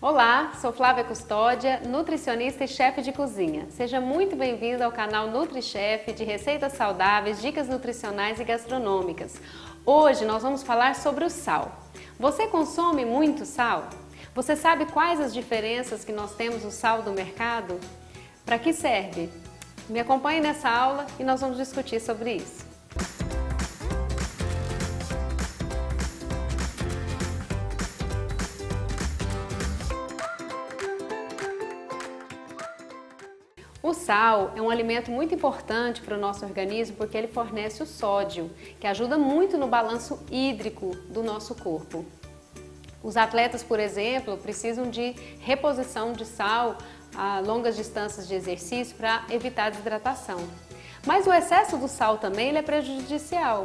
Olá, sou Flávia Custódia, nutricionista e chefe de cozinha. Seja muito bem-vindo ao canal NutriChef de receitas saudáveis, dicas nutricionais e gastronômicas. Hoje nós vamos falar sobre o sal. Você consome muito sal? Você sabe quais as diferenças que nós temos no sal do mercado? Para que serve? Me acompanhe nessa aula e nós vamos discutir sobre isso. O sal é um alimento muito importante para o nosso organismo porque ele fornece o sódio, que ajuda muito no balanço hídrico do nosso corpo. Os atletas, por exemplo, precisam de reposição de sal a longas distâncias de exercício para evitar desidratação. Mas o excesso do sal também ele é prejudicial.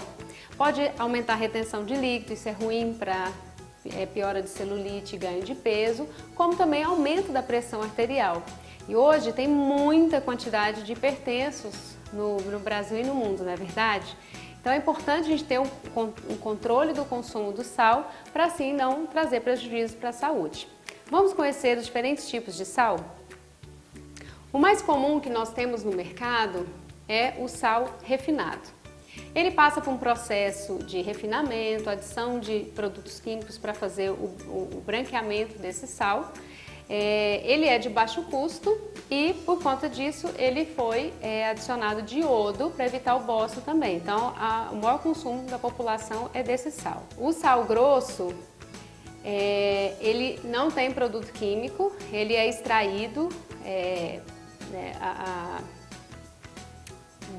Pode aumentar a retenção de líquido, isso é ruim para piora de celulite e ganho de peso, como também aumento da pressão arterial. E hoje tem muita quantidade de hipertensos no Brasil e no mundo, não é verdade? Então é importante a gente ter um controle do consumo do sal para assim não trazer prejuízo para a saúde. Vamos conhecer os diferentes tipos de sal? O mais comum que nós temos no mercado é o sal refinado. Ele passa por um processo de refinamento, adição de produtos químicos para fazer o branqueamento desse sal. Ele é de baixo custo e por conta disso ele foi adicionado de iodo para evitar o bócio também. Então o maior consumo da população é desse sal. O sal grosso, ele não tem produto químico, ele é extraído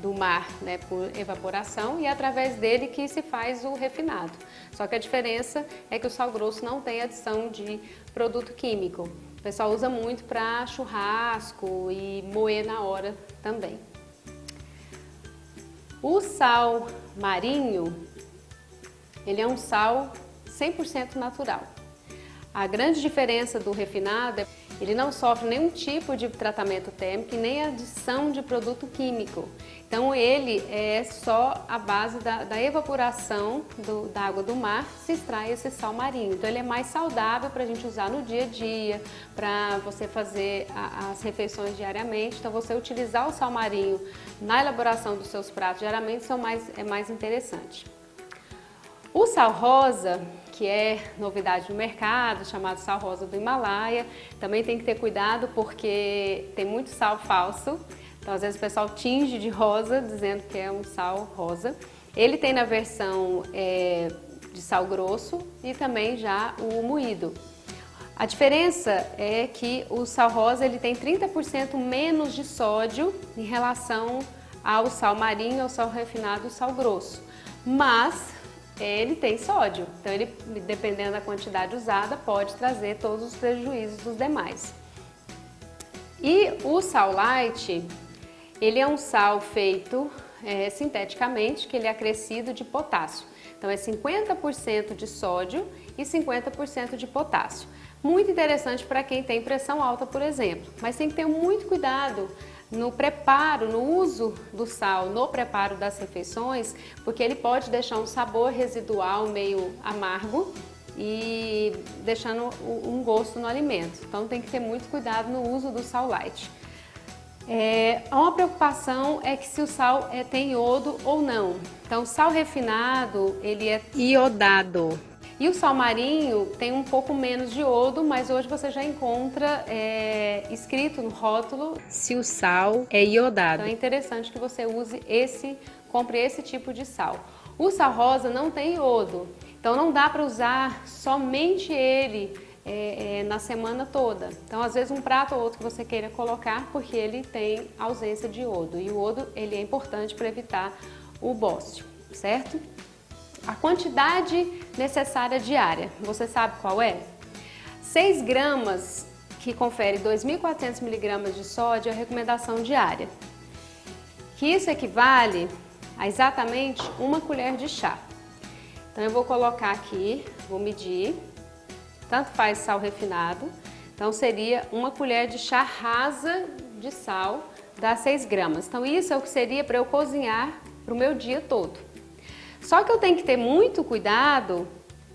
do mar por evaporação e é através dele que se faz o refinado. Só que a diferença é que o sal grosso não tem adição de produto químico. O pessoal usa muito para churrasco e moer na hora também. O sal marinho, ele é um sal 100% natural. A grande diferença do refinado é que ele não sofre nenhum tipo de tratamento térmico e nem adição de produto químico. Então ele é só a base da evaporação da água do mar se extrai esse sal marinho. Então ele é mais saudável para a gente usar no dia a dia, para você fazer as refeições diariamente. Então você utilizar o sal marinho na elaboração dos seus pratos diariamente é mais interessante. O sal rosa, que é novidade no mercado, chamado sal rosa do Himalaia, também tem que ter cuidado porque tem muito sal falso. Então, às vezes o pessoal tinge de rosa, dizendo que é um sal rosa. Ele tem na versão de sal grosso e também já o moído. A diferença é que o sal rosa ele tem 30% menos de sódio em relação ao sal marinho, ao sal refinado, ao sal grosso. Mas ele tem sódio, então ele, dependendo da quantidade usada, pode trazer todos os prejuízos dos demais. E o sal light, ele é um sal feito sinteticamente, que ele é acrescido de potássio. Então é 50% de sódio e 50% de potássio. Muito interessante para quem tem pressão alta, por exemplo, mas tem que ter muito cuidado no preparo, no uso do sal, no preparo das refeições, porque ele pode deixar um sabor residual meio amargo e deixando um gosto no alimento. Então tem que ter muito cuidado no uso do sal light. Uma preocupação é que se o sal tem iodo ou não. Então o sal refinado, ele é iodado. E o sal marinho tem um pouco menos de iodo, mas hoje você já encontra escrito no rótulo se o sal é iodado. Então é interessante que você compre esse tipo de sal. O sal rosa não tem iodo, então não dá para usar somente ele na semana toda. Então às vezes um prato ou outro que você queira colocar porque ele tem ausência de iodo. E o iodo ele é importante para evitar o bócio, certo? A quantidade necessária diária, você sabe qual é? 6 gramas, que confere 2.400 miligramas de sódio, é a recomendação diária. Que isso equivale a exatamente 1 colher de chá. Então eu vou colocar aqui, vou medir, tanto faz sal refinado, então seria 1 colher de chá rasa de sal, dá 6 gramas. Então isso é o que seria para eu cozinhar para o meu dia todo. Só que eu tenho que ter muito cuidado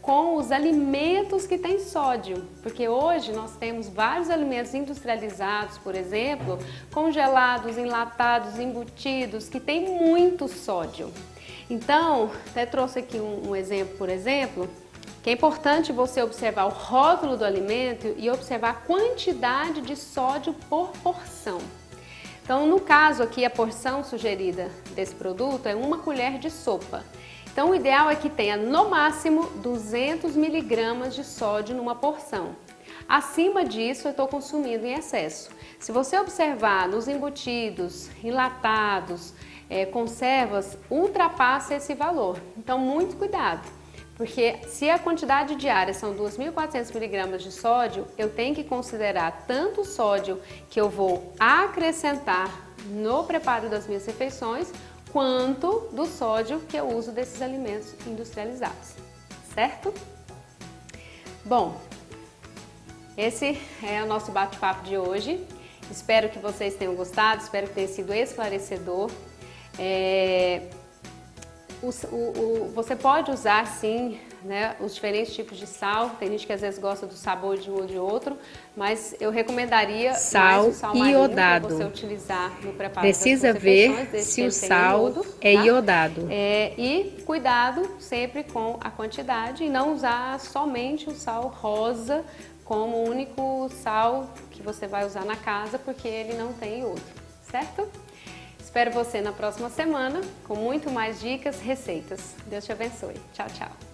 com os alimentos que têm sódio, porque hoje nós temos vários alimentos industrializados, por exemplo, congelados, enlatados, embutidos, que têm muito sódio. Então, até trouxe aqui um exemplo, por exemplo, que é importante você observar o rótulo do alimento e observar a quantidade de sódio por porção. Então, no caso aqui, a porção sugerida desse produto é 1 colher de sopa. Então, o ideal é que tenha, no máximo, 200 miligramas de sódio numa porção. Acima disso, eu estou consumindo em excesso. Se você observar nos embutidos, enlatados, conservas, ultrapassa esse valor. Então, muito cuidado, porque se a quantidade diária são 2.400 miligramas de sódio, eu tenho que considerar tanto o sódio que eu vou acrescentar no preparo das minhas refeições, quanto do sódio que eu uso desses alimentos industrializados, certo? Bom, esse é o nosso bate-papo de hoje. Espero que vocês tenham gostado, espero que tenha sido esclarecedor. Você pode usar sim, né, os diferentes tipos de sal. Tem gente que às vezes gosta do sabor de um ou de outro, mas eu recomendaria mais o sal marinho para você utilizar no preparo das suas refeições. Precisa ver se o sal iodo, é tá? iodado. E cuidado sempre com a quantidade e não usar somente o sal rosa como o único sal que você vai usar na casa, porque ele não tem iodo, certo? Espero você na próxima semana com muito mais dicas, receitas. Deus te abençoe. Tchau, tchau.